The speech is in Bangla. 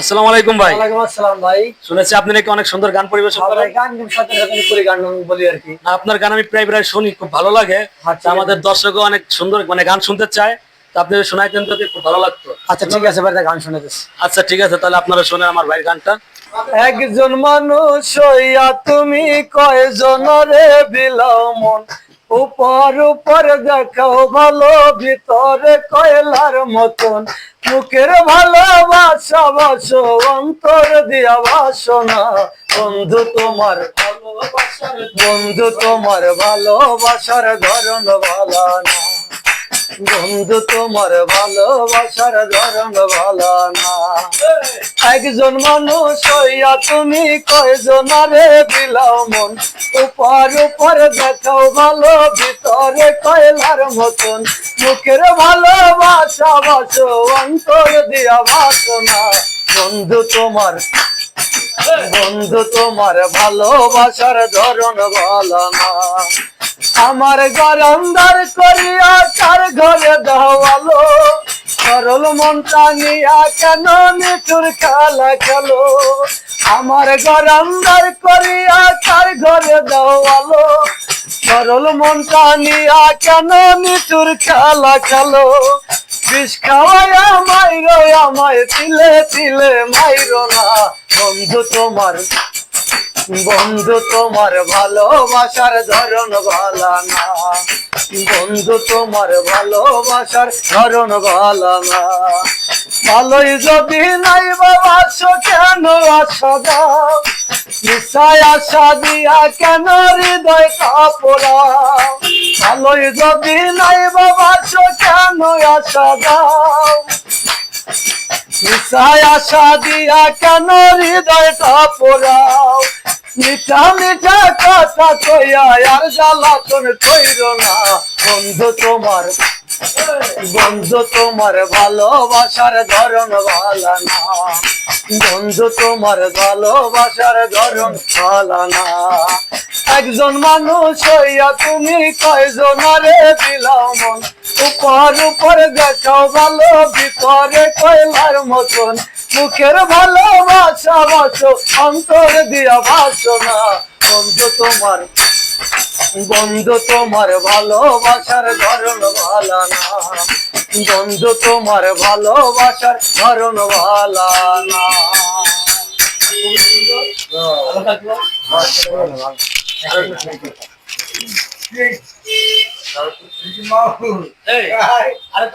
আসসালামু আলাইকুম ভাই। ওয়ালাইকুম আসসালাম ভাই। শুনেছি আপনি নাকি অনেক সুন্দর গান পরিবেশন ভাই করেন। গান কিন্তু সত্যি কথা করে গান বলি আর কি। আপনার গান আমি প্রায় প্রায় শুনি, খুব ভালো লাগে। আচ্ছা, তা আমাদের দর্শকও অনেক সুন্দর মানে গান শুনতে চায়। তা আপনি শোনাইতেন যদি খুব ভালো লাগতো। আচ্ছা ঠিক আছে ভাই, গান শুনে দিস। আচ্ছা ঠিক আছে, তাহলে আপনারা শোনেন আমার ভাইয়ের গানটা। একজন মানুষ হইয়া তুমি কয়জন রে বিলাও মন, উপর উপর দেখাও ভালো, ভিতরে কয়লার মতন। মুখের ভালোবাসা বাসো, অন্তর দিয়া বাসনা। বন্ধু তোমার বন্ধু তোমার ভালোবাসার ধরন ভালো না। বন্ধু তোমার ভালোবাসার ধরন ভালো না। একজন মানুষ হইয়া তুমি কয়জন রে বিলাও মন, উপর উপর দেখাও ভালো, ভিতরে কয়লার মতন। মুখের ভালোবাসা বাসো, অন্তর দিয়া বাসনা। বন্ধু তোমার ভালোবাসার ধরন ভালো না। আমার গরমদার করিয়া তার ঘরে দেওয়ালো, সরল মনটা নিয়া কেন নিঠুর খেলা খেলো। আমার গরমদার করিয়া তার ঘরে দেওয়ালো, সরল মনটা নিয়া কেন নিঠুর খেলা খেলো। বিষ খাওয়াইয়া মাইরো আমায়, তিলে তিলে মাইরো না। বন্ধু তোমার ভালোবাসার ধরন ভালো না। বন্ধু তোমার ভালোবাসার ধরন ভালো না। ভালোই যদি নাই বাবাসো, কেন আশা দাও, মিশায় আশা দিয়া কেন হৃদয় কাপড়াও। ভালোই যদি নাই বাবাসো, কেন আশা দাও, মিশায় আশা দিয়া কেন হৃদয়টা পোড়াও। মিঠা মিঠা কথা কইয়া আর জ্বালাতন কইর না। বন্ধু তোমার ভালোবাসার ধরন ভালো না। বন্ধু তোমার ভালোবাসার ধরন ভালো না। একজন মানুষ হইয়া তুমি কয়জন রে বিলাও মন, উপর উপর দেখাও ভালো, ভিতরে কয়লার মতন। মুখের ভালোবাসা বাসো, অন্তর দিয়া বাসনা। বন্ধু তোমার ভালোবাসার ধরন ভালো না। বন্ধু তোমার ভালোবাসার ধরন ভালো না। এই, আরে